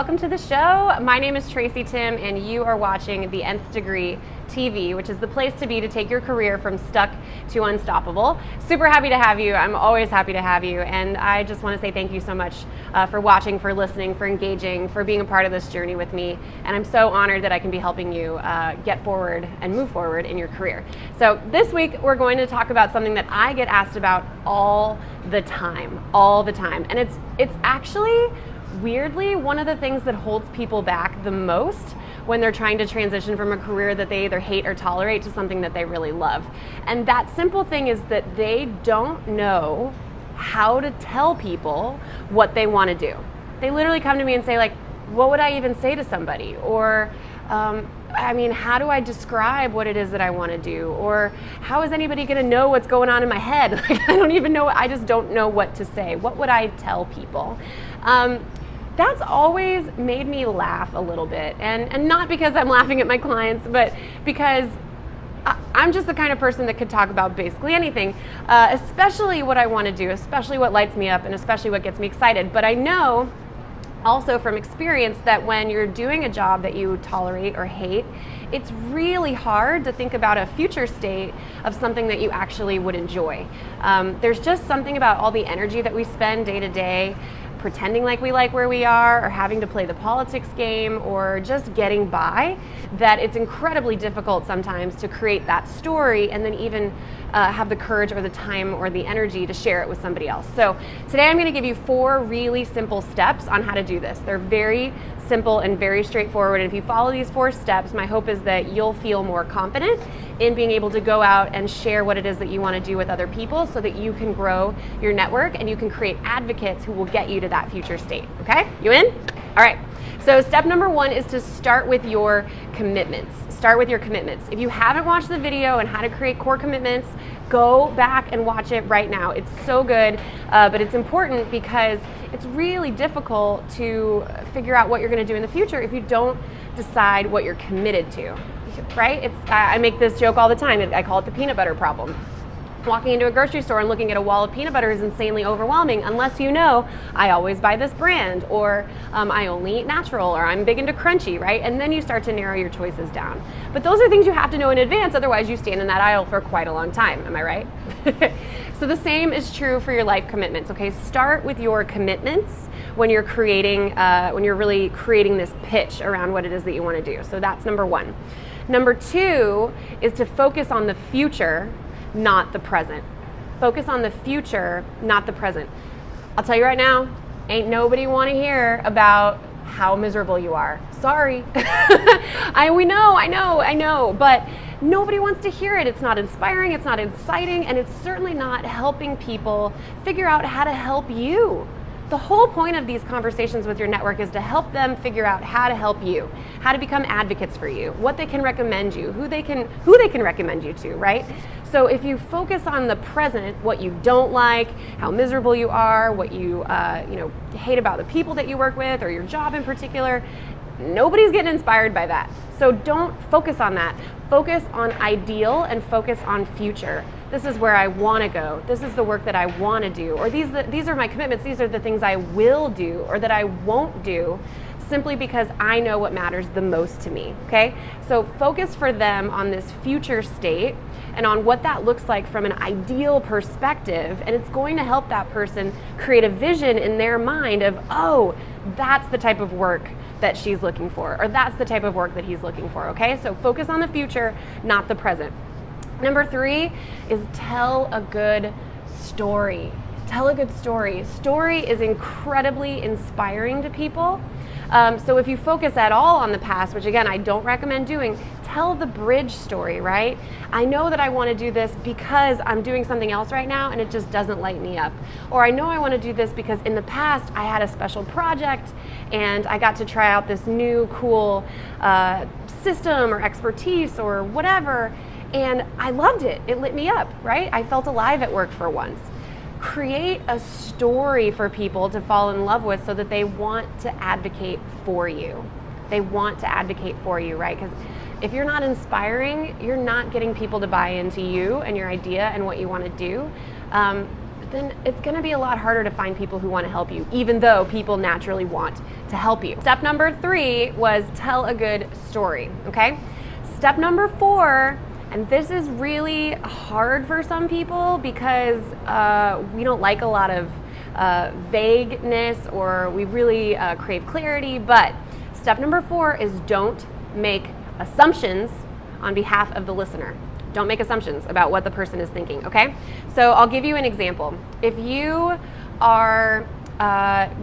welcome to the show. My name is Tracy Tim, and you are watching the Nth Degree TV, which is the place to be to take your career from stuck to unstoppable. Super happy to have you. I'm always happy to have you, and I just want to say thank you so much for watching, for listening, for engaging, for being a part of this journey with me, and I'm so honored that I can be helping you get forward and move forward in your career. So this week, we're going to talk about something that I get asked about all the time, and it's actually weirdly one of the things that holds people back the most when they're trying to transition from a career that they either hate or tolerate to something that they really love. And that simple thing is that they don't know how to tell people what they want to do. They literally come to me and say, like, what would I even say to somebody? Or how do I describe what it is that I want to do? Or how is anybody going to know what's going on in my head? Like, I don't even know. I just don't know what to say. What would I tell people? That's always made me laugh a little bit. And not because I'm laughing at my clients, but because I'm just the kind of person that could talk about basically anything, especially what I want to do, especially what lights me up, and especially what gets me excited. But I know also from experience that when you're doing a job that you tolerate or hate, it's really hard to think about a future state of something that you actually would enjoy. There's just something about all the energy that we spend day to day pretending like we like where we are, or having to play the politics game, or just getting by, that it's incredibly difficult sometimes to create that story and then even have the courage or the time or the energy to share it with somebody else. So today I'm going to give you 4 really simple steps on how to do this. They're very simple and very straightforward. And if you follow these 4 steps, my hope is that you'll feel more confident in being able to go out and share what it is that you want to do with other people, so that you can grow your network and you can create advocates who will get you to that future state. Okay, you in? All right. So step number 1 is to start with your commitments. Start with your commitments. If you haven't watched the video on how to create core commitments, go back and watch it right now. It's so good, but it's important because it's really difficult to figure out what you're going to do in the future if you don't decide what you're committed to, right? I make this joke all the time. I call it the peanut butter problem. Walking into a grocery store and looking at a wall of peanut butter is insanely overwhelming unless you know, I always buy this brand, or I only eat natural, or I'm big into crunchy, right? And then you start to narrow your choices down. But those are things you have to know in advance, otherwise you stand in that aisle for quite a long time, am I right? So the same is true for your life commitments, okay? Start with your commitments when you're really creating this pitch around what it is that you want to do. So that's number 1. Number 2 is to focus on the future, not the present. Focus on the future, not the present. I'll tell you right now, ain't nobody want to hear about how miserable you are. Sorry. I know, but nobody wants to hear it. It's not inspiring, it's not exciting, and it's certainly not helping people figure out how to help you. The whole point of these conversations with your network is to help them figure out how to help you, how to become advocates for you, what they can recommend you, who they can recommend you to, right? So if you focus on the present, what you don't like, how miserable you are, what you hate about the people that you work with or your job in particular, nobody's getting inspired by that. So don't focus on that. Focus on ideal and focus on future. This is where I want to go. This is the work that I want to do. Or these are my commitments. These are the things I will do or that I won't do, simply because I know what matters the most to me, okay? So focus for them on this future state and on what that looks like from an ideal perspective, and it's going to help that person create a vision in their mind of, oh, that's the type of work that she's looking for, or that's the type of work that he's looking for, okay? So focus on the future, not the present. Number 3 is tell a good story. Tell a good story. Story is incredibly inspiring to people. So if you focus at all on the past, which again, I don't recommend doing, tell the bridge story, right? I know that I want to do this because I'm doing something else right now and it just doesn't light me up. Or I know I want to do this because in the past I had a special project and I got to try out this new cool system or expertise or whatever, and I loved it. It lit me up, right? I felt alive at work for once. Create a story for people to fall in love with so that they want to advocate for you. They want to advocate for you, right? Because if you're not inspiring, you're not getting people to buy into you and your idea and what you want to do. then it's going to be a lot harder to find people who want to help you, even though people naturally want to help you. Step number 3 was tell a good story, okay? Step number 4, and this is really hard for some people because we don't like a lot of vagueness, or we really crave clarity, but step number 4 is don't make assumptions on behalf of the listener. Don't make assumptions about what the person is thinking, okay? So I'll give you an example. If you are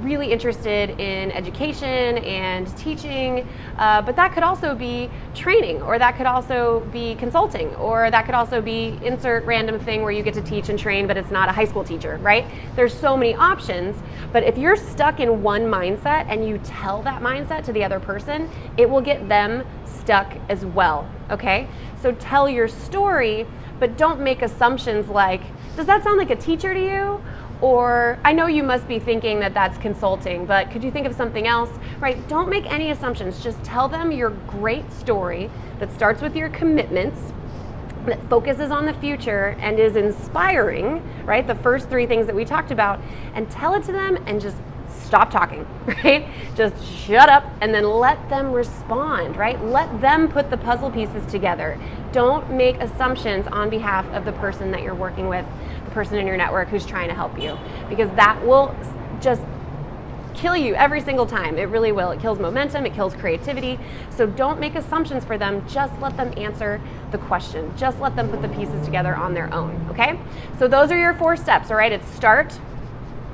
really interested in education and teaching, but that could also be training, or that could also be consulting, or that could also be insert random thing where you get to teach and train, but it's not a high school teacher, right? There's so many options, but if you're stuck in one mindset and you tell that mindset to the other person, it will get them stuck as well, okay? So tell your story, but don't make assumptions like, does that sound like a teacher to you? Or, I know you must be thinking that that's consulting, but could you think of something else? Right? Don't make any assumptions. Just tell them your great story that starts with your commitments, that focuses on the future and is inspiring, right? The first 3 things that we talked about, and tell it to them and just stop talking, right? Just shut up and then let them respond, right? Let them put the puzzle pieces together. Don't make assumptions on behalf of the person that you're working with, the person in your network who's trying to help you, because that will just kill you every single time. It really will. It kills momentum, it kills creativity. So don't make assumptions for them. Just let them answer the question. Just let them put the pieces together on their own, okay? So those are your 4 steps, all right? It's start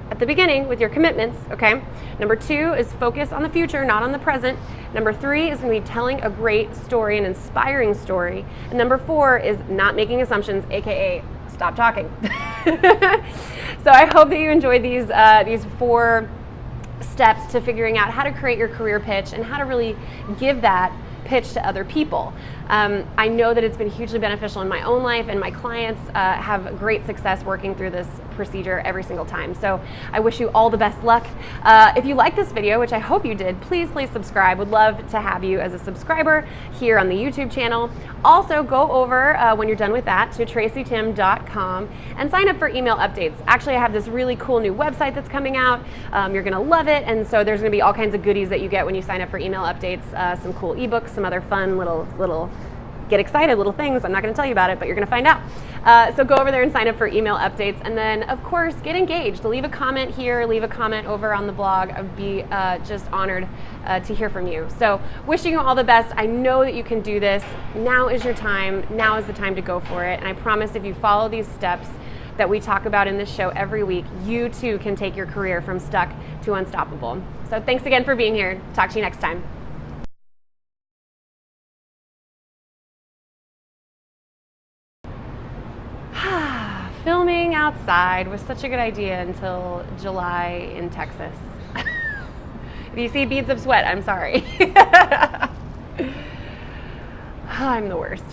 at the beginning with your commitments, okay? Number 2 is focus on the future, not on the present. Number 3 is going to be telling a great story, an inspiring story. And number 4 is not making assumptions, aka stop talking. So I hope that you enjoyed these 4 steps to figuring out how to create your career pitch and how to really give that pitch to other people. I know that it's been hugely beneficial in my own life, and my clients have great success working through this procedure every single time. So I wish you all the best luck. If you like this video, which I hope you did, please subscribe. Would love to have you as a subscriber here on the YouTube channel. Also, go over when you're done with that to tracytim.com and sign up for email updates. Actually, I have this really cool new website that's coming out. You're gonna love it, and so there's gonna be all kinds of goodies that you get when you sign up for email updates, some cool ebooks, some other fun little get excited little things. I'm not going to tell you about it, but you're going to find out. So go over there and sign up for email updates. And then, of course, get engaged. Leave a comment here. Leave a comment over on the blog. I'd be just honored to hear from you. So wishing you all the best. I know that you can do this. Now is your time. Now is the time to go for it. And I promise if you follow these steps that we talk about in this show every week, you too can take your career from stuck to unstoppable. So thanks again for being here. Talk to you next time. Filming outside was such a good idea until July in Texas. If you see beads of sweat, I'm sorry. I'm the worst.